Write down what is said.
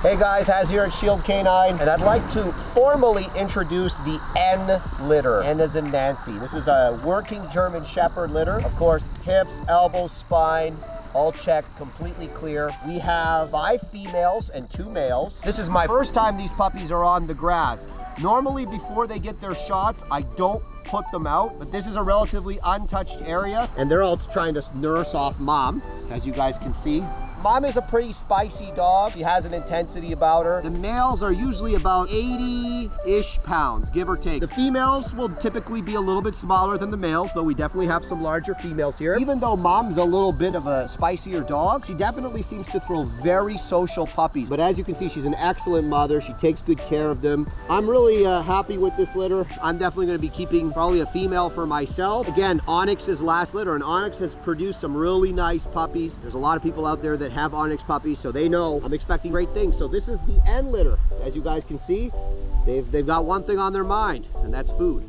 Hey guys, Haz here at Shield Canine, and I'd like to formally introduce the N litter. N as in Nancy. This is a working German Shepherd litter. Of course, hips, elbows, spine, all checked, completely clear. We have 5 females and 2 males. This is my first time these puppies are on the grass. Normally, before they get their shots, I don't put them out, but this is a relatively untouched area, and they're all trying to nurse off Mom, as you guys can see. Mom is a pretty spicy dog. She has an intensity about her. The males are usually about 80-ish pounds, give or take. The females will typically be a little bit smaller than the males, though we definitely have some larger females here. Even though Mom's a little bit of a spicier dog, she definitely seems to throw very social puppies. But as you can see, she's an excellent mother. She takes good care of them. I'm really happy with this litter. I'm definitely gonna be keeping probably a female for myself. Again, Onyx's last litter, and Onyx has produced some really nice puppies. There's a lot of people out there that have Onyx puppies, so they know I'm expecting great things. So this is the N litter. As you guys can see, they've got one thing on their mind, and that's food.